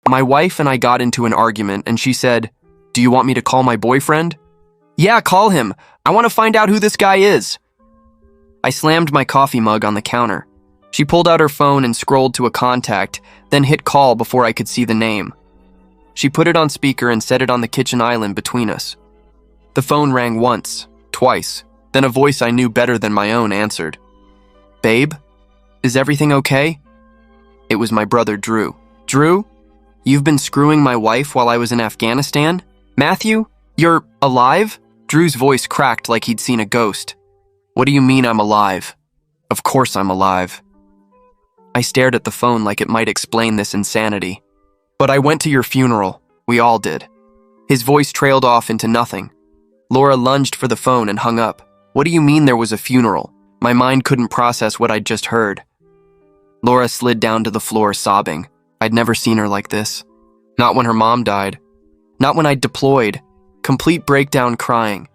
My wife and I got into an argument and she said, "Do you want me to call my boyfriend?" "Yeah, call him. I want to find out who this guy is." I slammed my coffee mug on the counter. She pulled out her phone and scrolled to a contact, then hit call before I could see the name. She put it on speaker and set it on the kitchen island between us. The phone rang once, twice, then a voice I knew better than my own answered. "Babe, is everything okay?" It was my brother Drew. "Drew, you've been screwing my wife while I was in Afghanistan? Matthew, you're alive?" Drew's voice cracked like he'd seen a ghost. "What do you mean I'm alive? Of course I'm alive." I stared at the phone like it might explain this insanity. "But I went to your funeral. We all did." His voice trailed off into nothing. Laura lunged for the phone and hung up. "What do you mean there was a funeral?" My mind couldn't process what I'd just heard. Laura slid down to the floor sobbing. I'd never seen her like this. Not when her mom died. Not when I'd deployed. Complete breakdown crying.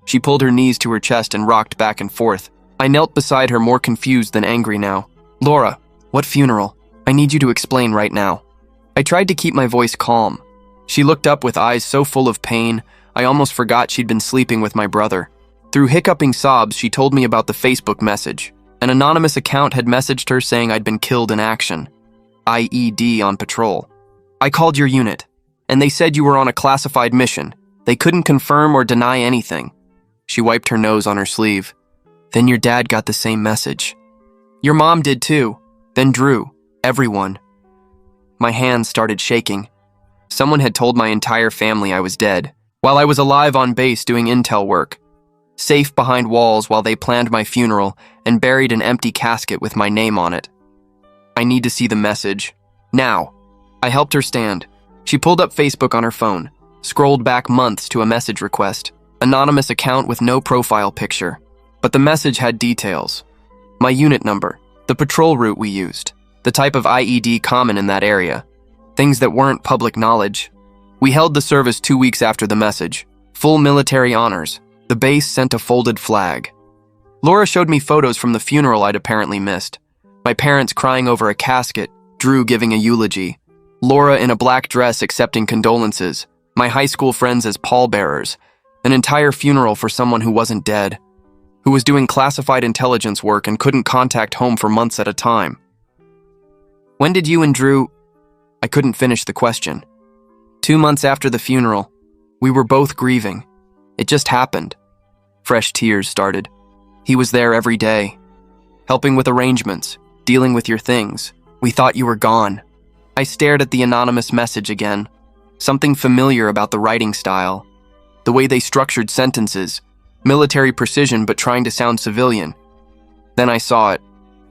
She pulled her knees to her chest and rocked back and forth. I knelt beside her, more confused than angry now. "Laura, what funeral? I need you to explain right now." I tried to keep my voice calm. She looked up with eyes so full of pain, I almost forgot she'd been sleeping with my brother. Through hiccuping sobs, she told me about the Facebook message. An anonymous account had messaged her saying I'd been killed in action. IED on patrol. "I called your unit, and they said you were on a classified mission. They couldn't confirm or deny anything." She wiped her nose on her sleeve. "Then your dad got the same message. Your mom did too. Then Drew. Everyone." My hands started shaking. Someone had told my entire family I was dead, while I was alive on base doing intel work. Safe behind walls while they planned my funeral and buried an empty casket with my name on it. "I need to see the message. Now." I helped her stand. She pulled up Facebook on her phone, scrolled back months to a message request. Anonymous account with no profile picture. But the message had details. My unit number, the patrol route we used, the type of IED common in that area. Things that weren't public knowledge. We held the service 2 weeks after the message. Full military honors. The base sent a folded flag. Laura showed me photos from the funeral I'd apparently missed. My parents crying over a casket, Drew giving a eulogy, Laura in a black dress accepting condolences, my high school friends as pallbearers, an entire funeral for someone who wasn't dead, who was doing classified intelligence work and couldn't contact home for months at a time. "When did you and Drew—" I couldn't finish the question. 2 months after the funeral. We were both grieving. It just happened. Fresh tears started. He was there every day, helping with arrangements, dealing with your things. We thought you were gone. I stared at the anonymous message again. Something familiar about the writing style. The way they structured sentences. Military precision but trying to sound civilian. Then I saw it.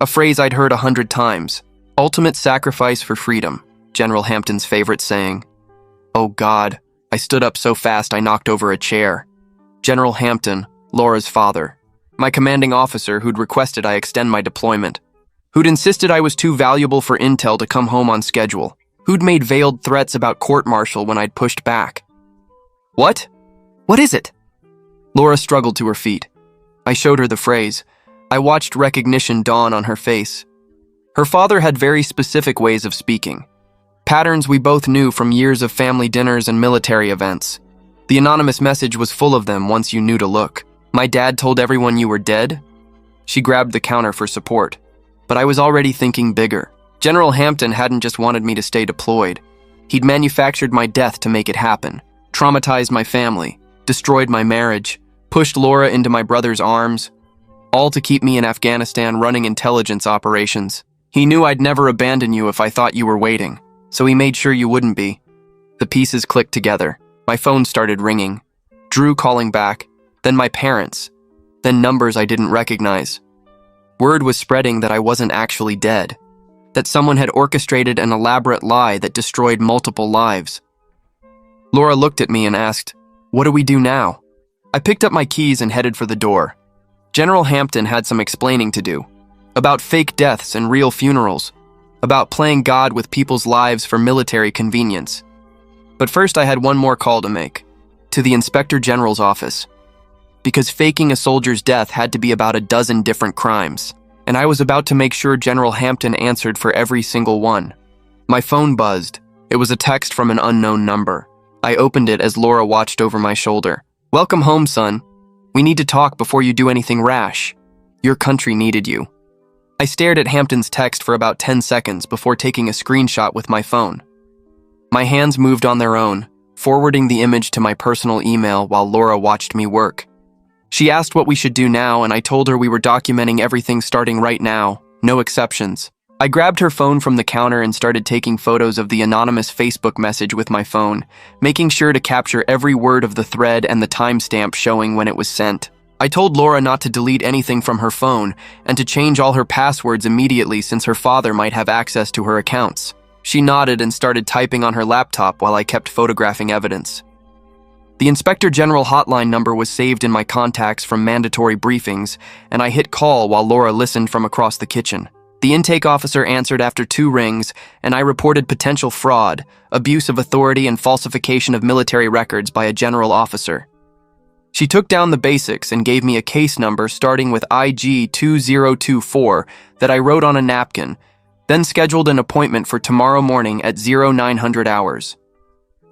A phrase I'd heard 100 times. "Ultimate sacrifice for freedom," General Hampton's favorite saying. Oh God, I stood up so fast I knocked over a chair. General Hampton, Laura's father. My commanding officer who'd requested I extend my deployment. Who'd insisted I was too valuable for intel to come home on schedule. Who'd made veiled threats about court-martial when I'd pushed back. "What? What is it?" Laura struggled to her feet. I showed her the phrase. I watched recognition dawn on her face. Her father had very specific ways of speaking. Patterns we both knew from years of family dinners and military events. The anonymous message was full of them once you knew to look. "My dad told everyone you were dead?" She grabbed the counter for support. But I was already thinking bigger. General Hampton hadn't just wanted me to stay deployed. He'd manufactured my death to make it happen, traumatized my family, destroyed my marriage, pushed Laura into my brother's arms, all to keep me in Afghanistan running intelligence operations. He knew I'd never abandon you if I thought you were waiting, so he made sure you wouldn't be. The pieces clicked together. My phone started ringing. Drew calling back, then my parents, then numbers I didn't recognize. Word was spreading that I wasn't actually dead, that someone had orchestrated an elaborate lie that destroyed multiple lives. Laura looked at me and asked, "What do we do now?" I picked up my keys and headed for the door. General Hampton had some explaining to do, about fake deaths and real funerals, about playing God with people's lives for military convenience. But first I had one more call to make, to the Inspector General's office. Because faking a soldier's death had to be about a dozen different crimes, and I was about to make sure General Hampton answered for every single one. My phone buzzed. It was a text from an unknown number. I opened it as Laura watched over my shoulder. "Welcome home, son. We need to talk before you do anything rash. Your country needed you." I stared at Hampton's text for about 10 seconds before taking a screenshot with my phone. My hands moved on their own, forwarding the image to my personal email while Laura watched me work. She asked what we should do now, and I told her we were documenting everything starting right now, no exceptions. I grabbed her phone from the counter and started taking photos of the anonymous Facebook message with my phone, making sure to capture every word of the thread and the timestamp showing when it was sent. I told Laura not to delete anything from her phone and to change all her passwords immediately since her father might have access to her accounts. She nodded and started typing on her laptop while I kept photographing evidence. The Inspector General hotline number was saved in my contacts from mandatory briefings, and I hit call while Laura listened from across the kitchen. The intake officer answered after 2 rings, and I reported potential fraud, abuse of authority, and falsification of military records by a general officer. She took down the basics and gave me a case number starting with IG 2024 that I wrote on a napkin, then scheduled an appointment for tomorrow morning at 0900 hours.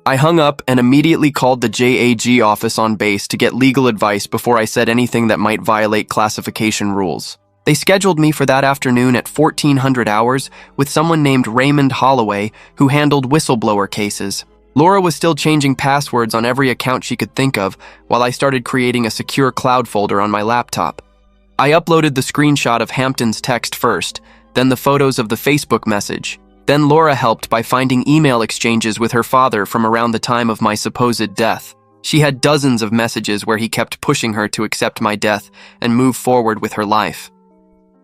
I hung up and immediately called the JAG office on base to get legal advice before I said anything that might violate classification rules. They scheduled me for that afternoon at 1400 hours with someone named Raymond Holloway who handled whistleblower cases. Laura was still changing passwords on every account she could think of while I started creating a secure cloud folder on my laptop. I uploaded the screenshot of Hampton's text first, then the photos of the Facebook message. Then Laura helped by finding email exchanges with her father from around the time of my supposed death. She had dozens of messages where he kept pushing her to accept my death and move forward with her life.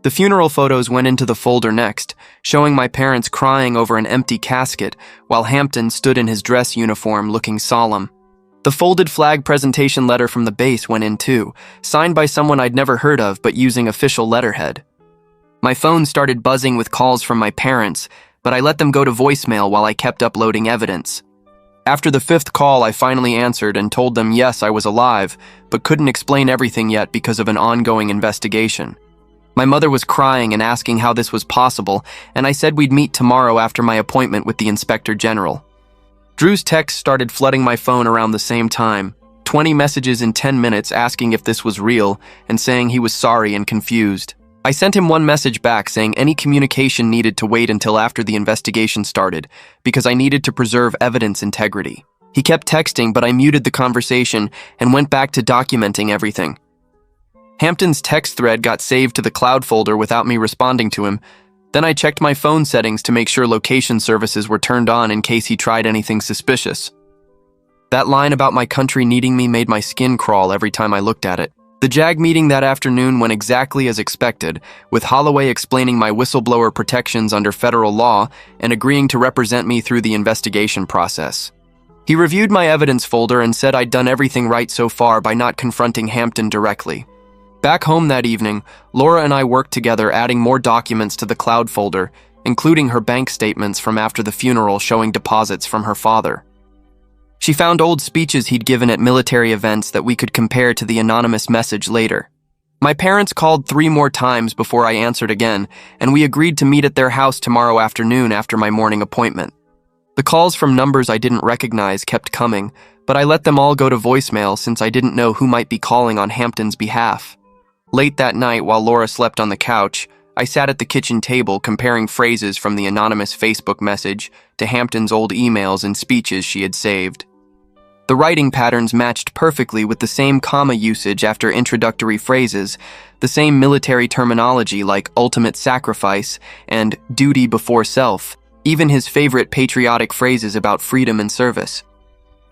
The funeral photos went into the folder next, showing my parents crying over an empty casket while Hampton stood in his dress uniform looking solemn. The folded flag presentation letter from the base went in too, signed by someone I'd never heard of but using official letterhead. My phone started buzzing with calls from my parents, but I let them go to voicemail while I kept uploading evidence. After the 5th call, I finally answered and told them yes, I was alive, but couldn't explain everything yet because of an ongoing investigation. My mother was crying and asking how this was possible, and I said we'd meet tomorrow after my appointment with the Inspector General. Drew's texts started flooding my phone around the same time, 20 messages in 10 minutes asking if this was real and saying he was sorry and confused. I sent him one message back saying any communication needed to wait until after the investigation started because I needed to preserve evidence integrity. He kept texting, but I muted the conversation and went back to documenting everything. Hampton's text thread got saved to the cloud folder without me responding to him. Then I checked my phone settings to make sure location services were turned on in case he tried anything suspicious. That line about my country needing me made my skin crawl every time I looked at it. The JAG meeting that afternoon went exactly as expected, with Holloway explaining my whistleblower protections under federal law and agreeing to represent me through the investigation process. He reviewed my evidence folder and said I'd done everything right so far by not confronting Hampton directly. Back home that evening, Laura and I worked together adding more documents to the cloud folder, including her bank statements from after the funeral showing deposits from her father. She found old speeches he'd given at military events that we could compare to the anonymous message later. My parents called 3 more times before I answered again, and we agreed to meet at their house tomorrow afternoon after my morning appointment. The calls from numbers I didn't recognize kept coming, but I let them all go to voicemail since I didn't know who might be calling on Hampton's behalf. Late that night, while Laura slept on the couch, I sat at the kitchen table comparing phrases from the anonymous Facebook message to Hampton's old emails and speeches she had saved. The writing patterns matched perfectly with the same comma usage after introductory phrases, the same military terminology like ultimate sacrifice and duty before self, even his favorite patriotic phrases about freedom and service.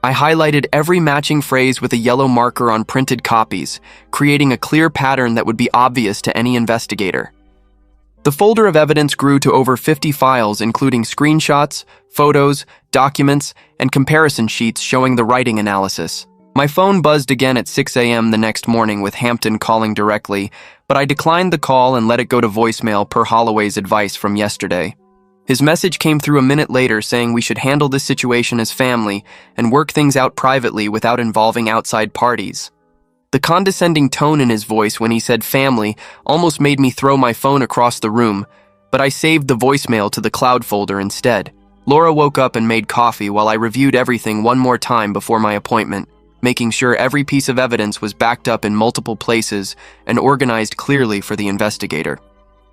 I highlighted every matching phrase with a yellow marker on printed copies, creating a clear pattern that would be obvious to any investigator. The folder of evidence grew to over 50 files, including screenshots, photos, documents, and comparison sheets showing the writing analysis. My phone buzzed again at 6 a.m. the next morning with Hampton calling directly, but I declined the call and let it go to voicemail per Holloway's advice from yesterday. His message came through a minute later saying we should handle this situation as family and work things out privately without involving outside parties. The condescending tone in his voice when he said family almost made me throw my phone across the room, but I saved the voicemail to the cloud folder instead. Laura woke up and made coffee while I reviewed everything one more time before my appointment, making sure every piece of evidence was backed up in multiple places and organized clearly for the investigator.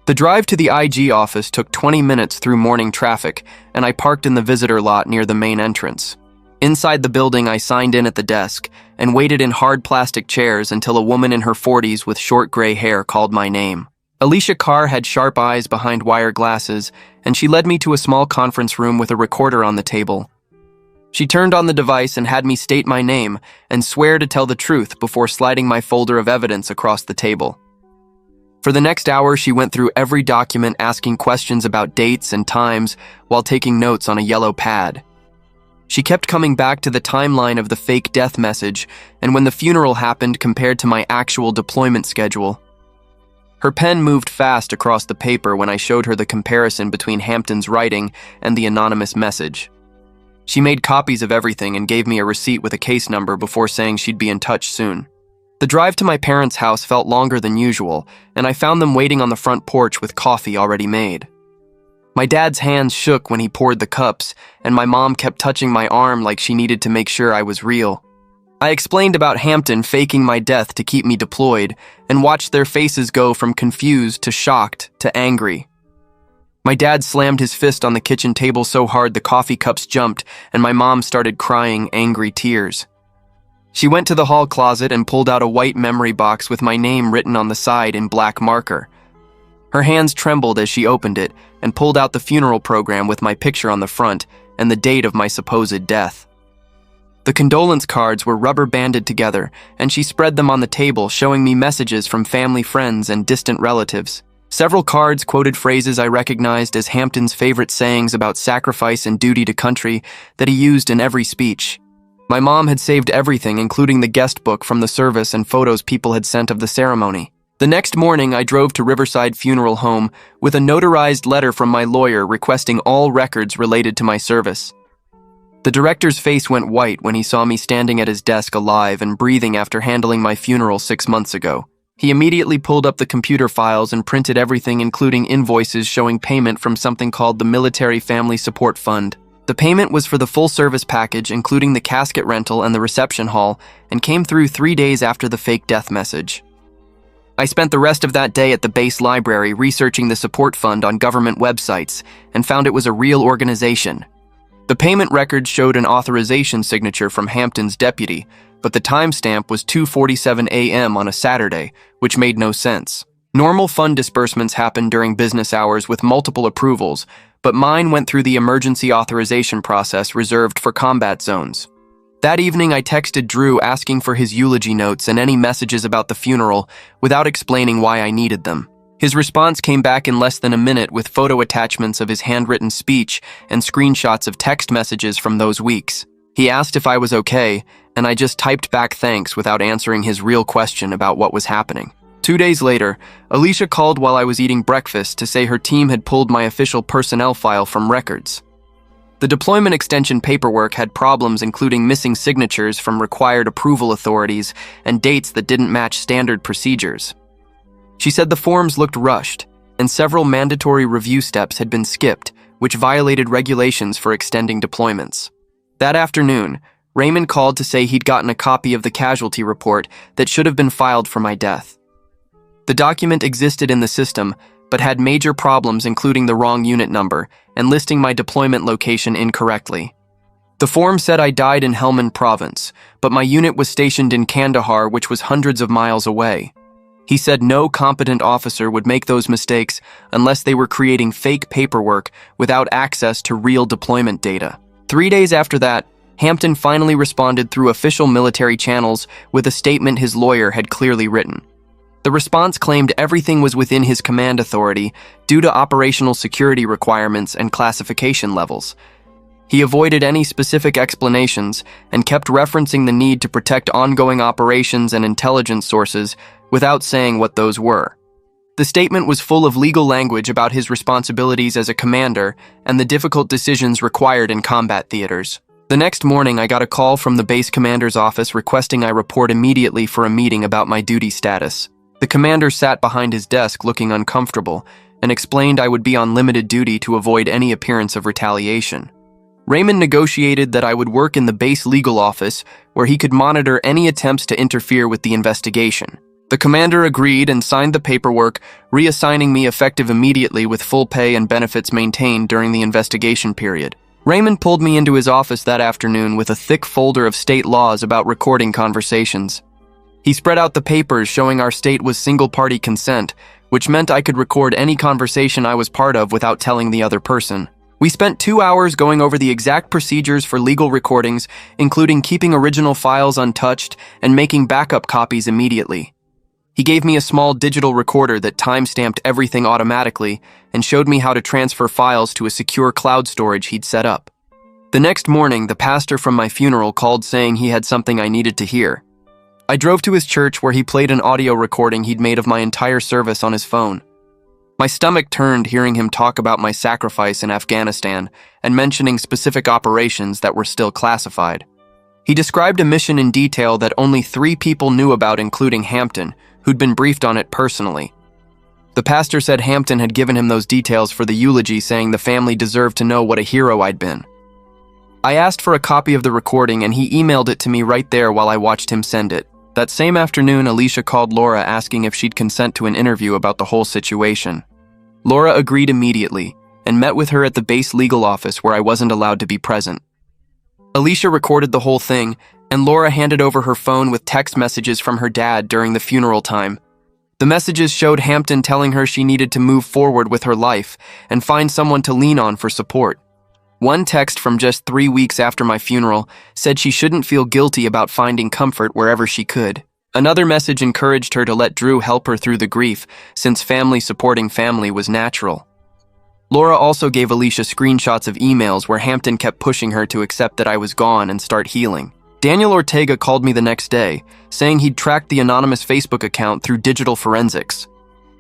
The drive to the IG office took 20 minutes through morning traffic, and I parked in the visitor lot near the main entrance. Inside the building, I signed in at the desk and waited in hard plastic chairs until a woman in her 40s with short gray hair called my name. Alicia Carr had sharp eyes behind wire glasses, and she led me to a small conference room with a recorder on the table. She turned on the device and had me state my name and swear to tell the truth before sliding my folder of evidence across the table. For the next hour, she went through every document asking questions about dates and times while taking notes on a yellow pad. She kept coming back to the timeline of the fake death message and when the funeral happened compared to my actual deployment schedule. Her pen moved fast across the paper when I showed her the comparison between Hampton's writing and the anonymous message. She made copies of everything and gave me a receipt with a case number before saying she'd be in touch soon. The drive to my parents' house felt longer than usual, and I found them waiting on the front porch with coffee already made. My dad's hands shook when he poured the cups, and my mom kept touching my arm like she needed to make sure I was real. I explained about Hampton faking my death to keep me deployed, and watched their faces go from confused to shocked to angry. My dad slammed his fist on the kitchen table so hard the coffee cups jumped, and my mom started crying angry tears. She went to the hall closet and pulled out a white memory box with my name written on the side in black marker. Her hands trembled as she opened it and pulled out the funeral program with my picture on the front and the date of my supposed death. The condolence cards were rubber banded together, and she spread them on the table, showing me messages from family friends and distant relatives. Several cards quoted phrases I recognized as Hampton's favorite sayings about sacrifice and duty to country that he used in every speech. My mom had saved everything, including the guest book from the service and photos people had sent of the ceremony. The next morning, I drove to Riverside Funeral Home with a notarized letter from my lawyer requesting all records related to my service. The director's face went white when he saw me standing at his desk alive and breathing after handling my funeral 6 months ago. He immediately pulled up the computer files and printed everything, including invoices showing payment from something called the Military Family Support Fund. The payment was for the full service package, including the casket rental and the reception hall, and came through 3 days after the fake death message. I spent the rest of that day at the base library researching the support fund on government websites and found it was a real organization. The payment record showed an authorization signature from Hampton's deputy, but the timestamp was 2:47 a.m. on a Saturday, which made no sense. Normal fund disbursements happen during business hours with multiple approvals, but mine went through the emergency authorization process reserved for combat zones. That evening, I texted Drew asking for his eulogy notes and any messages about the funeral without explaining why I needed them. His response came back in less than a minute with photo attachments of his handwritten speech and screenshots of text messages from those weeks. He asked if I was okay, and I just typed back thanks without answering his real question about what was happening. 2 days later, Alicia called while I was eating breakfast to say her team had pulled my official personnel file from records. The deployment extension paperwork had problems, including missing signatures from required approval authorities and dates that didn't match standard procedures. She said the forms looked rushed, and several mandatory review steps had been skipped, which violated regulations for extending deployments. That afternoon, Raymond called to say he'd gotten a copy of the casualty report that should have been filed for my death. The document existed in the system, but had major problems, including the wrong unit number and listing my deployment location incorrectly. The form said I died in Helmand Province, but my unit was stationed in Kandahar, which was hundreds of miles away. He said no competent officer would make those mistakes unless they were creating fake paperwork without access to real deployment data. 3 days after that, Hampton finally responded through official military channels with a statement his lawyer had clearly written. The response claimed everything was within his command authority due to operational security requirements and classification levels. He avoided any specific explanations and kept referencing the need to protect ongoing operations and intelligence sources without saying what those were. The statement was full of legal language about his responsibilities as a commander and the difficult decisions required in combat theaters. The next morning, I got a call from the base commander's office requesting I report immediately for a meeting about my duty status. The commander sat behind his desk looking uncomfortable and explained I would be on limited duty to avoid any appearance of retaliation. Raymond negotiated that I would work in the base legal office where he could monitor any attempts to interfere with the investigation. The commander agreed and signed the paperwork, reassigning me effective immediately with full pay and benefits maintained during the investigation period. Raymond pulled me into his office that afternoon with a thick folder of state laws about recording conversations. He spread out the papers showing our state was single-party consent, which meant I could record any conversation I was part of without telling the other person. We spent 2 hours going over the exact procedures for legal recordings, including keeping original files untouched and making backup copies immediately. He gave me a small digital recorder that time-stamped everything automatically and showed me how to transfer files to a secure cloud storage he'd set up. The next morning, the pastor from my funeral called saying he had something I needed to hear. I drove to his church where he played an audio recording he'd made of my entire service on his phone. My stomach turned hearing him talk about my sacrifice in Afghanistan and mentioning specific operations that were still classified. He described a mission in detail that only 3 people knew about, including Hampton, who'd been briefed on it personally. The pastor said Hampton had given him those details for the eulogy, saying the family deserved to know what a hero I'd been. I asked for a copy of the recording and he emailed it to me right there while I watched him send it. That same afternoon, Alicia called Laura asking if she'd consent to an interview about the whole situation. Laura agreed immediately and met with her at the base legal office where I wasn't allowed to be present. Alicia recorded the whole thing, and Laura handed over her phone with text messages from her dad during the funeral time. The messages showed Hampton telling her she needed to move forward with her life and find someone to lean on for support. One text from just 3 weeks after my funeral said she shouldn't feel guilty about finding comfort wherever she could. Another message encouraged her to let Drew help her through the grief, since family supporting family was natural. Laura also gave Alicia screenshots of emails where Hampton kept pushing her to accept that I was gone and start healing. Daniel Ortega called me the next day, saying he'd tracked the anonymous Facebook account through digital forensics.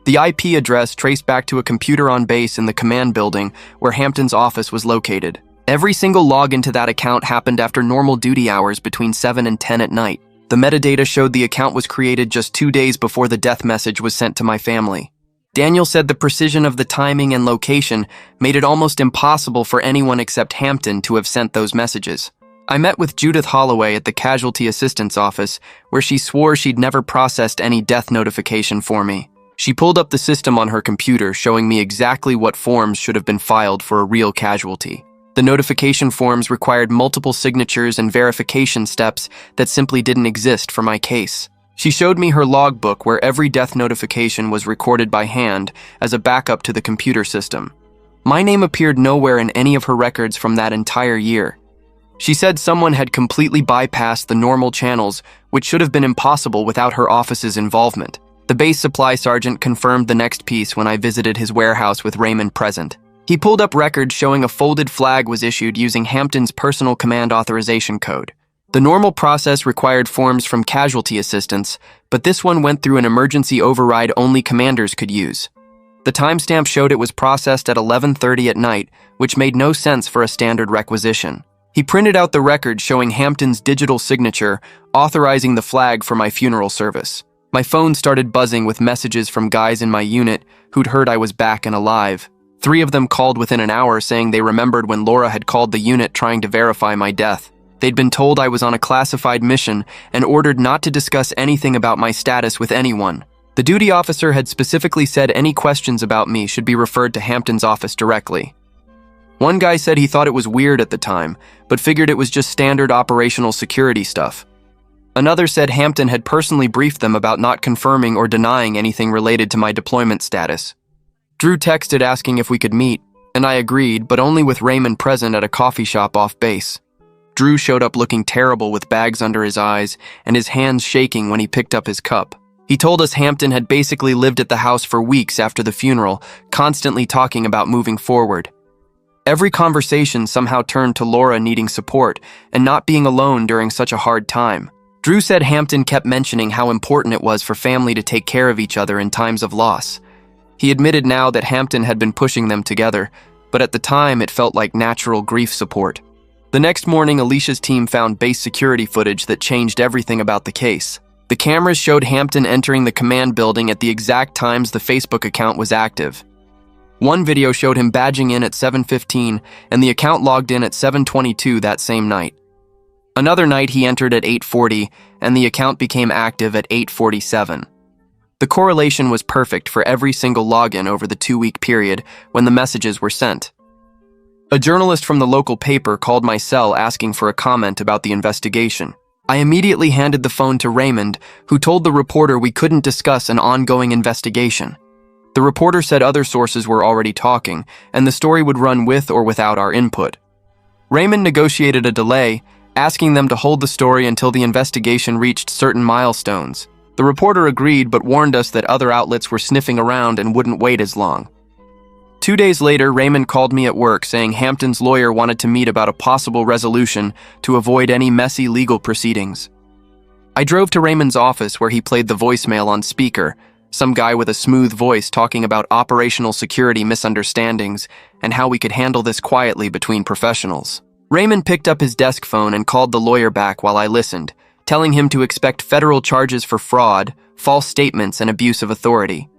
The IP address traced back to a computer on base in the command building where Hampton's office was located. Every single login to that account happened after normal duty hours between 7 and 10 at night. The metadata showed the account was created just 2 days before the death message was sent to my family. Daniel said the precision of the timing and location made it almost impossible for anyone except Hampton to have sent those messages. I met with Judith Holloway at the Casualty Assistance Office, where she swore she'd never processed any death notification for me. She pulled up the system on her computer, showing me exactly what forms should have been filed for a real casualty. The notification forms required multiple signatures and verification steps that simply didn't exist for my case. She showed me her logbook where every death notification was recorded by hand as a backup to the computer system. My name appeared nowhere in any of her records from that entire year. She said someone had completely bypassed the normal channels, which should have been impossible without her office's involvement. The base supply sergeant confirmed the next piece when I visited his warehouse with Raymond present. He pulled up records showing a folded flag was issued using Hampton's personal command authorization code. The normal process required forms from casualty assistance, but this one went through an emergency override only commanders could use. The timestamp showed it was processed at 11:30 at night, which made no sense for a standard requisition. He printed out the record showing Hampton's digital signature, authorizing the flag for my funeral service. My phone started buzzing with messages from guys in my unit who'd heard I was back and alive. 3 of them called within an hour saying they remembered when Laura had called the unit trying to verify my death. They'd been told I was on a classified mission and ordered not to discuss anything about my status with anyone. The duty officer had specifically said any questions about me should be referred to Hampton's office directly. One guy said he thought it was weird at the time, but figured it was just standard operational security stuff. Another said Hampton had personally briefed them about not confirming or denying anything related to my deployment status. Drew texted asking if we could meet, and I agreed, but only with Raymond present at a coffee shop off base. Drew showed up looking terrible with bags under his eyes and his hands shaking when he picked up his cup. He told us Hampton had basically lived at the house for weeks after the funeral, constantly talking about moving forward. Every conversation somehow turned to Laura needing support and not being alone during such a hard time. Drew said Hampton kept mentioning how important it was for family to take care of each other in times of loss. He admitted now that Hampton had been pushing them together, but at the time it felt like natural grief support. The next morning, Alicia's team found base security footage that changed everything about the case. The cameras showed Hampton entering the command building at the exact times the Facebook account was active. One video showed him badging in at 7:15, and the account logged in at 7:22 that same night. Another night he entered at 8:40, and the account became active at 8:47. The correlation was perfect for every single login over the 2-week period when the messages were sent. A journalist from the local paper called my cell asking for a comment about the investigation. I immediately handed the phone to Raymond, who told the reporter we couldn't discuss an ongoing investigation. The reporter said other sources were already talking, and the story would run with or without our input. Raymond negotiated a delay, asking them to hold the story until the investigation reached certain milestones. The reporter agreed but warned us that other outlets were sniffing around and wouldn't wait as long. 2 days later, Raymond called me at work saying Hampton's lawyer wanted to meet about a possible resolution to avoid any messy legal proceedings. I drove to Raymond's office where he played the voicemail on speaker, some guy with a smooth voice talking about operational security misunderstandings and how we could handle this quietly between professionals. Raymond picked up his desk phone and called the lawyer back while I listened, telling him to expect federal charges for fraud, false statements, and abuse of authority.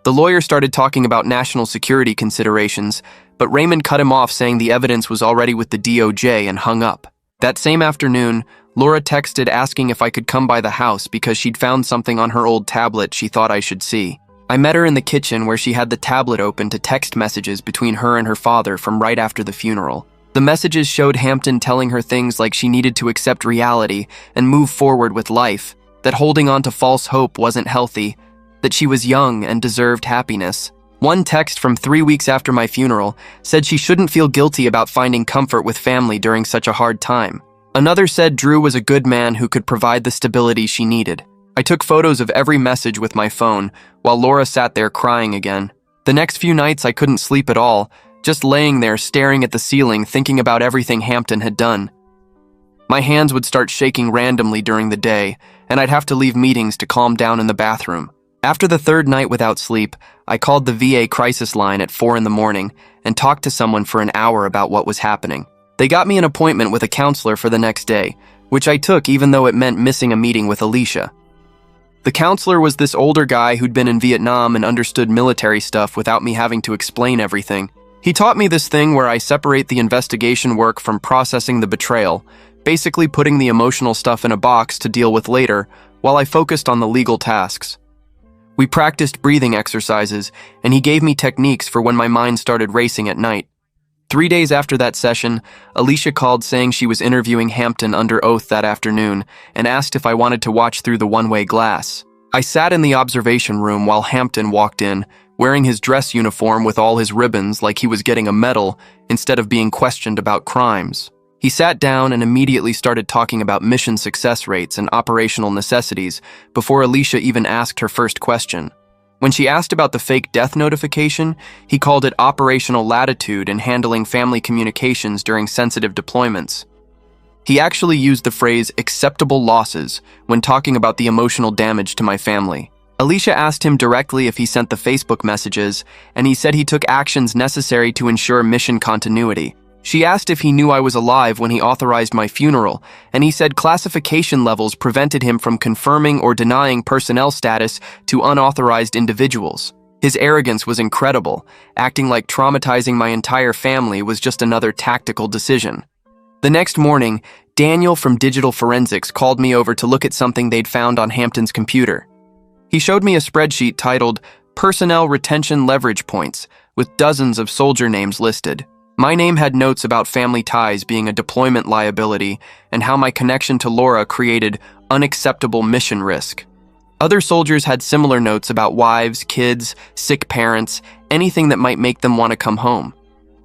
The lawyer started talking about national security considerations, but Raymond cut him off saying the evidence was already with the DOJ and hung up. That same afternoon, Laura texted asking if I could come by the house because she'd found something on her old tablet she thought I should see. I met her in the kitchen where she had the tablet open to text messages between her and her father from right after the funeral. The messages showed Hampton telling her things like she needed to accept reality and move forward with life, that holding on to false hope wasn't healthy, that she was young and deserved happiness. One text from 3 weeks after my funeral said she shouldn't feel guilty about finding comfort with family during such a hard time. Another said Drew was a good man who could provide the stability she needed. I took photos of every message with my phone while Laura sat there crying again. The next few nights I couldn't sleep at all, just laying there staring at the ceiling thinking about everything Hampton had done. My hands would start shaking randomly during the day, and I'd have to leave meetings to calm down in the bathroom. After the third night without sleep, I called the VA crisis line at 4 in the morning and talked to someone for an hour about what was happening. They got me an appointment with a counselor for the next day, which I took even though it meant missing a meeting with Alicia. The counselor was this older guy who'd been in Vietnam and understood military stuff without me having to explain everything. He taught me this thing where I separate the investigation work from processing the betrayal, basically putting the emotional stuff in a box to deal with later, while I focused on the legal tasks. We practiced breathing exercises, and he gave me techniques for when my mind started racing at night. 3 days after that session, Alicia called saying she was interviewing Hampton under oath that afternoon and asked if I wanted to watch through the one-way glass. I sat in the observation room while Hampton walked in, wearing his dress uniform with all his ribbons like he was getting a medal instead of being questioned about crimes. He sat down and immediately started talking about mission success rates and operational necessities before Alicia even asked her first question. When she asked about the fake death notification, he called it operational latitude in handling family communications during sensitive deployments. He actually used the phrase acceptable losses when talking about the emotional damage to my family. Alicia asked him directly if he sent the Facebook messages, and he said he took actions necessary to ensure mission continuity. She asked if he knew I was alive when he authorized my funeral, and he said classification levels prevented him from confirming or denying personnel status to unauthorized individuals. His arrogance was incredible, acting like traumatizing my entire family was just another tactical decision. The next morning, Daniel from Digital Forensics called me over to look at something they'd found on Hampton's computer. He showed me a spreadsheet titled Personnel Retention Leverage Points, with dozens of soldier names listed. My name had notes about family ties being a deployment liability and how my connection to Laura created unacceptable mission risk. Other soldiers had similar notes about wives, kids, sick parents, anything that might make them want to come home.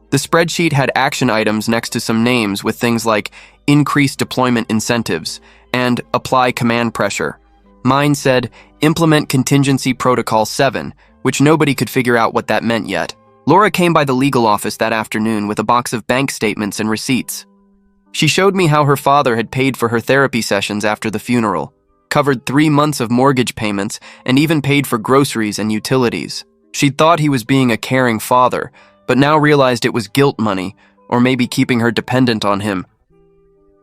The spreadsheet had action items next to some names with things like increase deployment incentives and apply command pressure. Mine said implement contingency protocol 7, which nobody could figure out what that meant yet. Laura came by the legal office that afternoon with a box of bank statements and receipts. She showed me how her father had paid for her therapy sessions after the funeral, covered 3 months of mortgage payments, and even paid for groceries and utilities. She'd thought he was being a caring father, but now realized it was guilt money, or maybe keeping her dependent on him.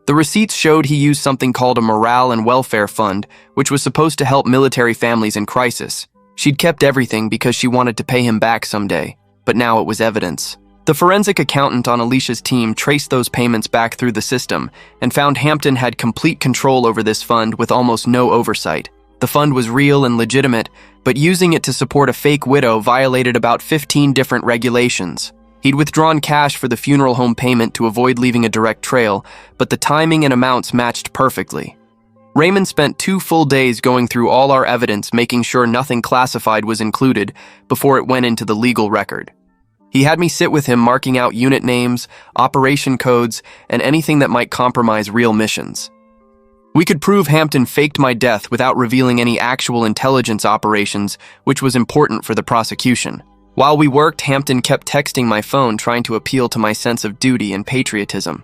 The receipts showed he used something called a morale and welfare fund, which was supposed to help military families in crisis. She'd kept everything because she wanted to pay him back someday. but now it was evidence. The forensic accountant on Alicia's team traced those payments back through the system and found Hampton had complete control over this fund with almost no oversight. The fund was real and legitimate, but using it to support a fake widow violated about 15 different regulations. He'd withdrawn cash for the funeral home payment to avoid leaving a direct trail, but the timing and amounts matched perfectly. Raymond spent 2 full days going through all our evidence, making sure nothing classified was included before it went into the legal record. He had me sit with him marking out unit names, operation codes, and anything that might compromise real missions. We could prove Hampton faked my death without revealing any actual intelligence operations, which was important for the prosecution. While we worked, Hampton kept texting my phone trying to appeal to my sense of duty and patriotism.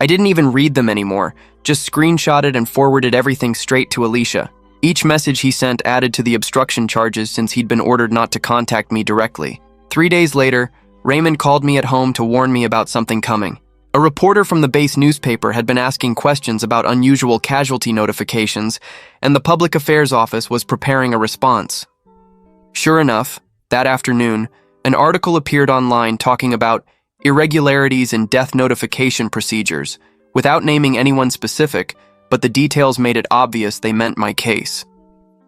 I didn't even read them anymore, just screenshotted and forwarded everything straight to Alicia. Each message he sent added to the obstruction charges since he'd been ordered not to contact me directly. 3 days later, Raymond called me at home to warn me about something coming. A reporter from the base newspaper had been asking questions about unusual casualty notifications, and the public affairs office was preparing a response. Sure enough, that afternoon, an article appeared online talking about irregularities in death notification procedures, without naming anyone specific, but the details made it obvious they meant my case.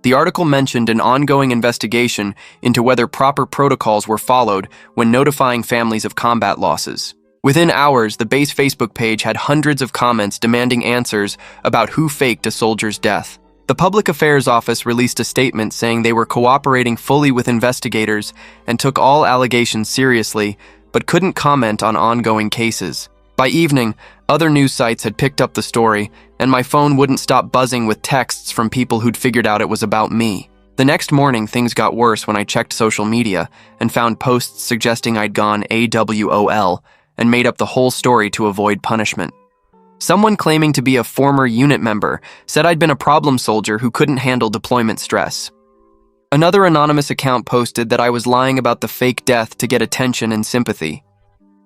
The article mentioned an ongoing investigation into whether proper protocols were followed when notifying families of combat losses. Within hours, the base Facebook page had hundreds of comments demanding answers about who faked a soldier's death. The Public Affairs Office released a statement saying they were cooperating fully with investigators and took all allegations seriously, but couldn't comment on ongoing cases. By evening, other news sites had picked up the story, and my phone wouldn't stop buzzing with texts from people who'd figured out it was about me. The next morning, things got worse when I checked social media and found posts suggesting I'd gone AWOL and made up the whole story to avoid punishment. Someone claiming to be a former unit member said I'd been a problem soldier who couldn't handle deployment stress. Another anonymous account posted that I was lying about the fake death to get attention and sympathy.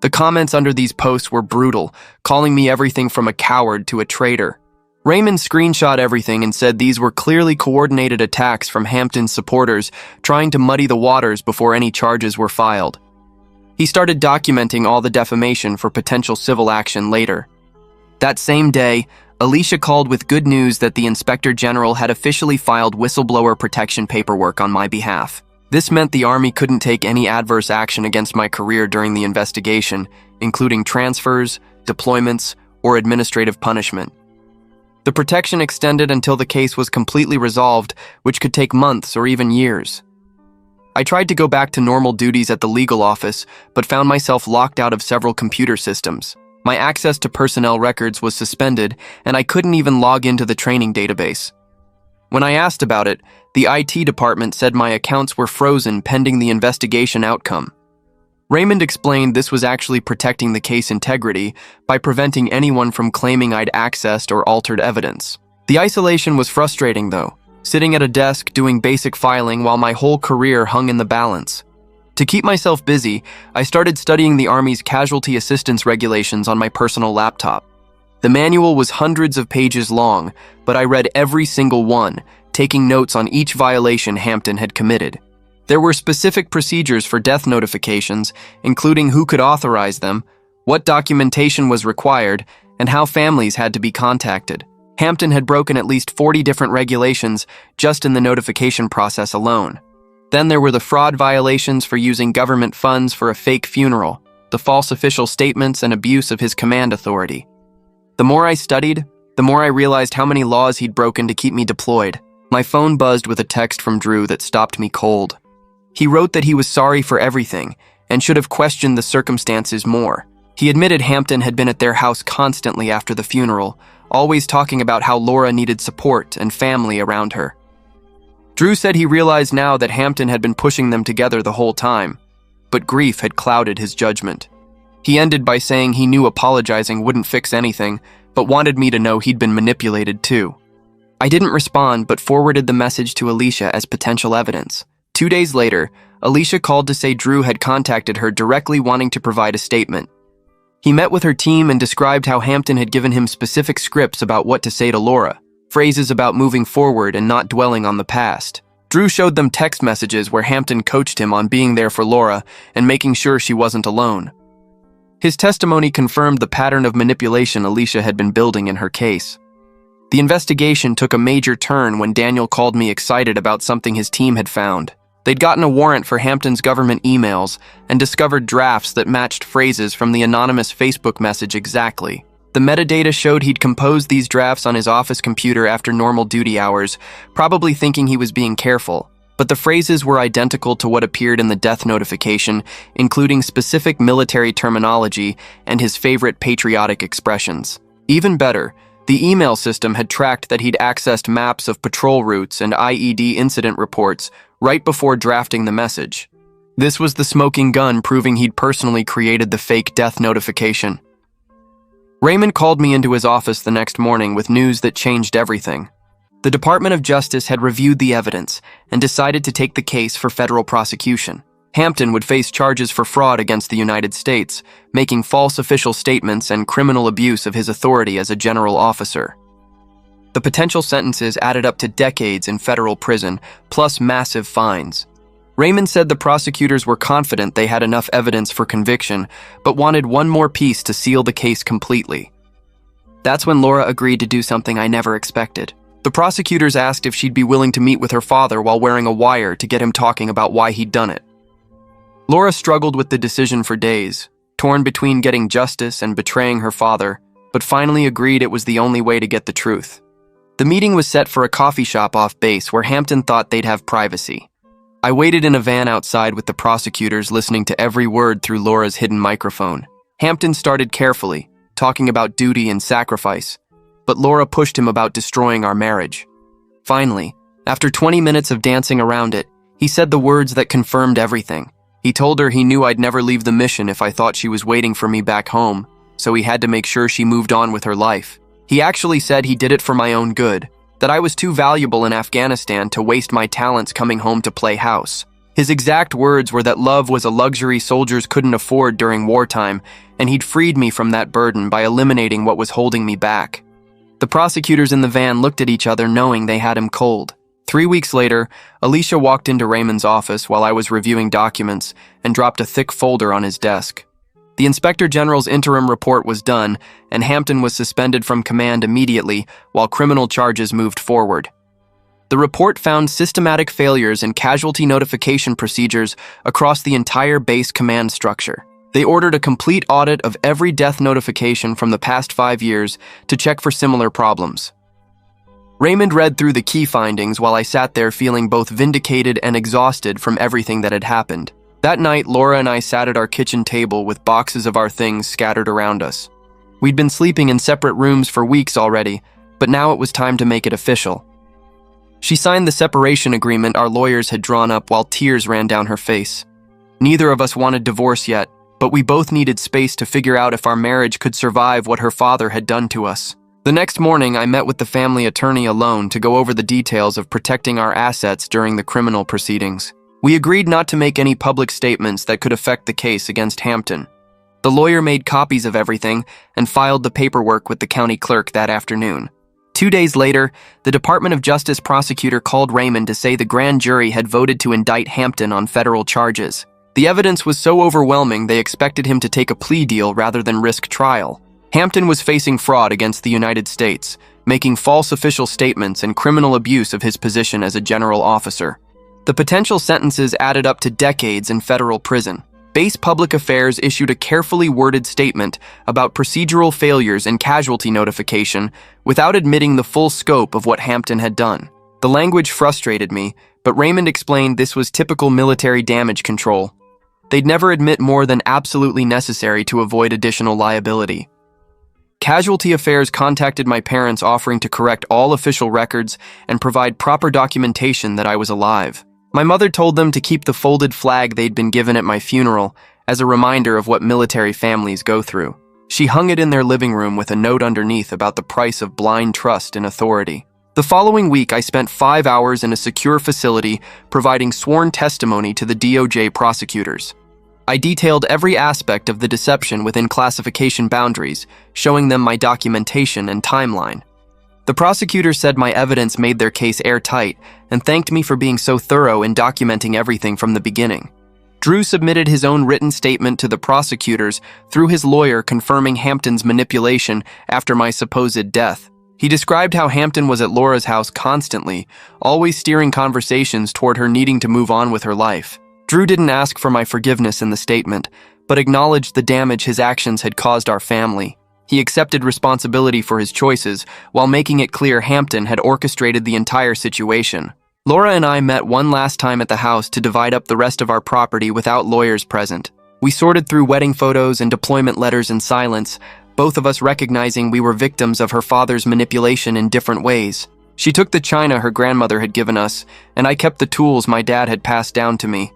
The comments under these posts were brutal, calling me everything from a coward to a traitor. Raymond screenshot everything and said these were clearly coordinated attacks from Hampton's supporters trying to muddy the waters before any charges were filed. He started documenting all the defamation for potential civil action later. That same day, Alicia called with good news that the Inspector General had officially filed whistleblower protection paperwork on my behalf. This meant the Army couldn't take any adverse action against my career during the investigation, including transfers, deployments, or administrative punishment. The protection extended until the case was completely resolved, which could take months or even years. I tried to go back to normal duties at the legal office, but found myself locked out of several computer systems. My access to personnel records was suspended, and I couldn't even log into the training database. When I asked about it, the IT department said my accounts were frozen pending the investigation outcome. Raymond explained this was actually protecting the case integrity by preventing anyone from claiming I'd accessed or altered evidence. The isolation was frustrating, though, sitting at a desk doing basic filing while my whole career hung in the balance. To keep myself busy, I started studying the Army's casualty assistance regulations on my personal laptop. The manual was hundreds of pages long, but I read every single one, taking notes on each violation Hampton had committed. There were specific procedures for death notifications, including who could authorize them, what documentation was required, and how families had to be contacted. Hampton had broken at least 40 different regulations just in the notification process alone. Then there were the fraud violations for using government funds for a fake funeral, the false official statements, and abuse of his command authority. The more I studied, the more I realized how many laws he'd broken to keep me deployed. My phone buzzed with a text from Drew that stopped me cold. He wrote that he was sorry for everything and should have questioned the circumstances more. He admitted Hampton had been at their house constantly after the funeral, always talking about how Laura needed support and family around her. Drew said he realized now that Hampton had been pushing them together the whole time, but grief had clouded his judgment. He ended by saying he knew apologizing wouldn't fix anything, but wanted me to know he'd been manipulated too. I didn't respond, but forwarded the message to Alicia as potential evidence. 2 days later, Alicia called to say Drew had contacted her directly wanting to provide a statement. He met with her team and described how Hampton had given him specific scripts about what to say to Laura, phrases about moving forward and not dwelling on the past. Drew showed them text messages where Hampton coached him on being there for Laura and making sure she wasn't alone. His testimony confirmed the pattern of manipulation Alicia had been building in her case. The investigation took a major turn when Daniel called me excited about something his team had found. They'd gotten a warrant for Hampton's government emails and discovered drafts that matched phrases from the anonymous Facebook message exactly. The metadata showed he'd composed these drafts on his office computer after normal duty hours, probably thinking he was being careful. But the phrases were identical to what appeared in the death notification, including specific military terminology and his favorite patriotic expressions. Even better, the email system had tracked that he'd accessed maps of patrol routes and IED incident reports right before drafting the message. This was the smoking gun proving he'd personally created the fake death notification. Raymond called me into his office the next morning with news that changed everything. The Department of Justice had reviewed the evidence and decided to take the case for federal prosecution. Hampton would face charges for fraud against the United States, making false official statements and criminal abuse of his authority as a general officer. The potential sentences added up to decades in federal prison, plus massive fines. Raymond said the prosecutors were confident they had enough evidence for conviction, but wanted one more piece to seal the case completely. That's when Laura agreed to do something I never expected. The prosecutors asked if she'd be willing to meet with her father while wearing a wire to get him talking about why he'd done it. Laura struggled with the decision for days, torn between getting justice and betraying her father, but finally agreed it was the only way to get the truth. The meeting was set for a coffee shop off base where Hampton thought they'd have privacy. I waited in a van outside with the prosecutors, listening to every word through Laura's hidden microphone. Hampton started carefully, talking about duty and sacrifice, but Laura pushed him about destroying our marriage. Finally, after 20 minutes of dancing around it, he said the words that confirmed everything. He told her he knew I'd never leave the mission if I thought she was waiting for me back home, so he had to make sure she moved on with her life. He actually said he did it for my own good, that I was too valuable in Afghanistan to waste my talents coming home to play house. His exact words were that love was a luxury soldiers couldn't afford during wartime, and he'd freed me from that burden by eliminating what was holding me back. The prosecutors in the van looked at each other knowing they had him cold. 3 weeks later, Alicia walked into Raymond's office while I was reviewing documents and dropped a thick folder on his desk. The Inspector General's interim report was done, and Hampton was suspended from command immediately while criminal charges moved forward. The report found systematic failures in casualty notification procedures across the entire base command structure. They ordered a complete audit of every death notification from the past 5 years to check for similar problems. Raymond read through the key findings while I sat there feeling both vindicated and exhausted from everything that had happened. That night, Laura and I sat at our kitchen table with boxes of our things scattered around us. We'd been sleeping in separate rooms for weeks already, but now it was time to make it official. She signed the separation agreement our lawyers had drawn up while tears ran down her face. Neither of us wanted divorce yet, but we both needed space to figure out if our marriage could survive what her father had done to us. The next morning, I met with the family attorney alone to go over the details of protecting our assets during the criminal proceedings. We agreed not to make any public statements that could affect the case against Hampton. The lawyer made copies of everything and filed the paperwork with the county clerk that afternoon. 2 days later, the Department of Justice prosecutor called Raymond to say the grand jury had voted to indict Hampton on federal charges. The evidence was so overwhelming they expected him to take a plea deal rather than risk trial. Hampton was facing fraud against the United States, making false official statements and criminal abuse of his position as a general officer. The potential sentences added up to decades in federal prison. Base Public Affairs issued a carefully worded statement about procedural failures in casualty notification without admitting the full scope of what Hampton had done. The language frustrated me, but Raymond explained this was typical military damage control. They'd never admit more than absolutely necessary to avoid additional liability. Casualty Affairs contacted my parents offering to correct all official records and provide proper documentation that I was alive. My mother told them to keep the folded flag they'd been given at my funeral as a reminder of what military families go through. She hung it in their living room with a note underneath about the price of blind trust in authority. The following week, I spent 5 hours in a secure facility providing sworn testimony to the DOJ prosecutors. I detailed every aspect of the deception within classification boundaries, showing them my documentation and timeline. The prosecutor said my evidence made their case airtight and thanked me for being so thorough in documenting everything from the beginning. Drew submitted his own written statement to the prosecutors through his lawyer confirming Hampton's manipulation after my supposed death. He described how Hampton was at Laura's house constantly, always steering conversations toward her needing to move on with her life. Drew didn't ask for my forgiveness in the statement, but acknowledged the damage his actions had caused our family. He accepted responsibility for his choices, while making it clear Hampton had orchestrated the entire situation. Laura and I met one last time at the house to divide up the rest of our property without lawyers present. We sorted through wedding photos and deployment letters in silence, both of us recognizing we were victims of her father's manipulation in different ways. She took the china her grandmother had given us, and I kept the tools my dad had passed down to me.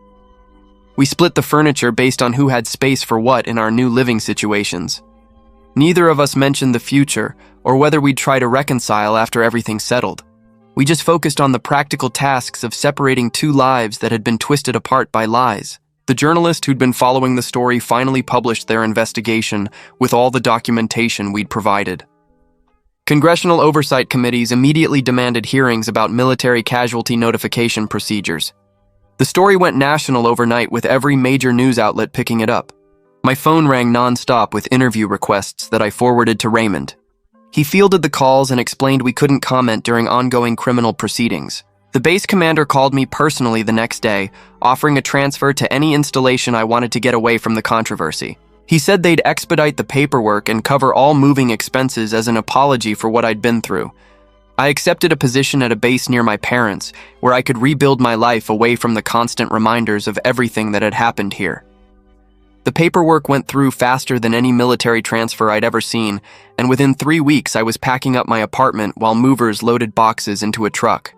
We split the furniture based on who had space for what in our new living situations. Neither of us mentioned the future or whether we'd try to reconcile after everything settled. We just focused on the practical tasks of separating two lives that had been twisted apart by lies. The journalist who'd been following the story finally published their investigation with all the documentation we'd provided. Congressional oversight committees immediately demanded hearings about military casualty notification procedures. The story went national overnight with every major news outlet picking it up. My phone rang nonstop with interview requests that I forwarded to Raymond. He fielded the calls and explained we couldn't comment during ongoing criminal proceedings. The base commander called me personally the next day, offering a transfer to any installation I wanted to get away from the controversy. He said they'd expedite the paperwork and cover all moving expenses as an apology for what I'd been through. I accepted a position at a base near my parents, where I could rebuild my life away from the constant reminders of everything that had happened here. The paperwork went through faster than any military transfer I'd ever seen, and within 3 weeks I was packing up my apartment while movers loaded boxes into a truck.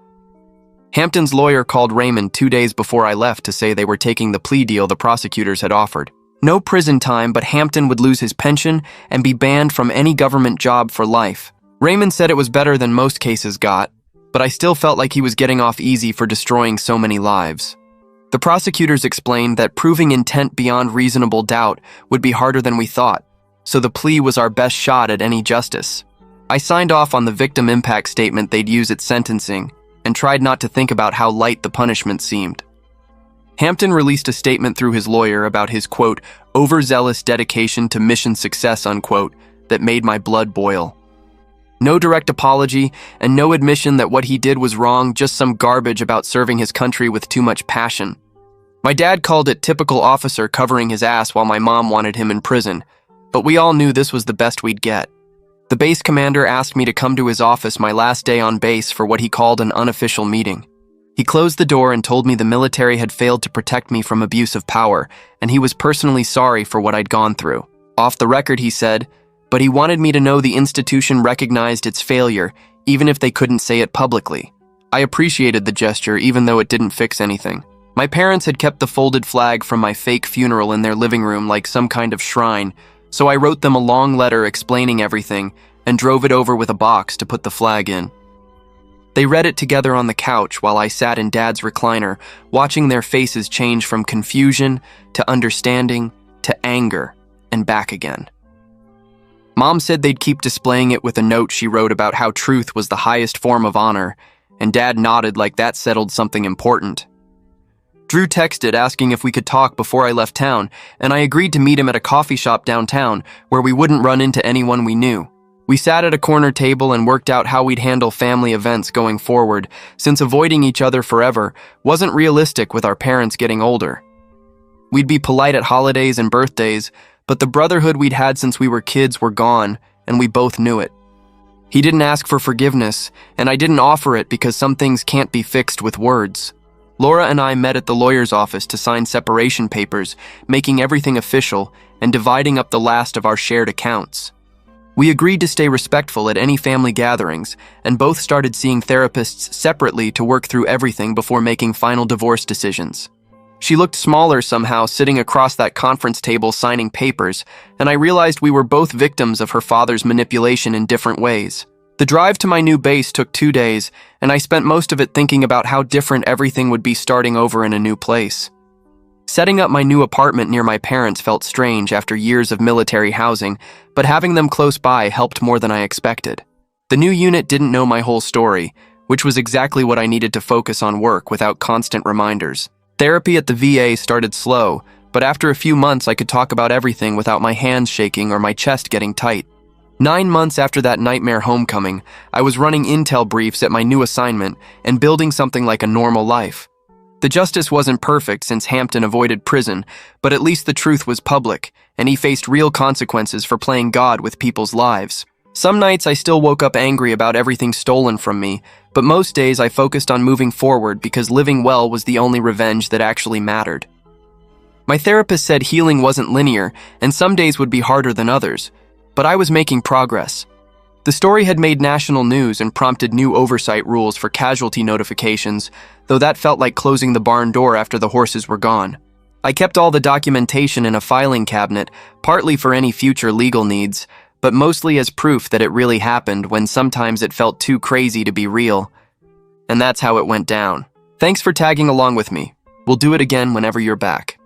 Hampton's lawyer called Raymond 2 days before I left to say they were taking the plea deal the prosecutors had offered. No prison time, but Hampton would lose his pension and be banned from any government job for life. Raymond said it was better than most cases got, but I still felt like he was getting off easy for destroying so many lives. The prosecutors explained that proving intent beyond reasonable doubt would be harder than we thought, so the plea was our best shot at any justice. I signed off on the victim impact statement they'd use at sentencing and tried not to think about how light the punishment seemed. Hampton released a statement through his lawyer about his, quote, overzealous dedication to mission success, unquote, that made my blood boil. No direct apology, and no admission that what he did was wrong, just some garbage about serving his country with too much passion. My dad called it typical officer covering his ass while my mom wanted him in prison, but we all knew this was the best we'd get. The base commander asked me to come to his office my last day on base for what he called an unofficial meeting. He closed the door and told me the military had failed to protect me from abuse of power, and he was personally sorry for what I'd gone through. Off the record, he said, but he wanted me to know the institution recognized its failure, even if they couldn't say it publicly. I appreciated the gesture, even though it didn't fix anything. My parents had kept the folded flag from my fake funeral in their living room like some kind of shrine, so I wrote them a long letter explaining everything and drove it over with a box to put the flag in. They read it together on the couch while I sat in Dad's recliner, watching their faces change from confusion to understanding to anger and back again. Mom said they'd keep displaying it with a note she wrote about how truth was the highest form of honor, and Dad nodded like that settled something important. Drew texted asking if we could talk before I left town, and I agreed to meet him at a coffee shop downtown where we wouldn't run into anyone we knew. We sat at a corner table and worked out how we'd handle family events going forward, since avoiding each other forever wasn't realistic with our parents getting older. We'd be polite at holidays and birthdays, but the brotherhood we'd had since we were kids were gone, and we both knew it. He didn't ask for forgiveness, and I didn't offer it because some things can't be fixed with words. Laura and I met at the lawyer's office to sign separation papers, making everything official and dividing up the last of our shared accounts. We agreed to stay respectful at any family gatherings, and both started seeing therapists separately to work through everything before making final divorce decisions. She looked smaller somehow sitting across that conference table signing papers, and I realized we were both victims of her father's manipulation in different ways. The drive to my new base took 2 days, and I spent most of it thinking about how different everything would be starting over in a new place. Setting up my new apartment near my parents felt strange after years of military housing, but having them close by helped more than I expected. The new unit didn't know my whole story, which was exactly what I needed to focus on work without constant reminders. Therapy at the VA started slow, but after a few months I could talk about everything without my hands shaking or my chest getting tight. 9 months after that nightmare homecoming, I was running intel briefs at my new assignment and building something like a normal life. The justice wasn't perfect since Hampton avoided prison, but at least the truth was public, and he faced real consequences for playing God with people's lives. Some nights I still woke up angry about everything stolen from me, but most days I focused on moving forward because living well was the only revenge that actually mattered. My therapist said healing wasn't linear, and some days would be harder than others, but I was making progress. The story had made national news and prompted new oversight rules for casualty notifications, though that felt like closing the barn door after the horses were gone. I kept all the documentation in a filing cabinet, partly for any future legal needs, but mostly as proof that it really happened when sometimes it felt too crazy to be real. And that's how it went down. Thanks for tagging along with me. We'll do it again whenever you're back.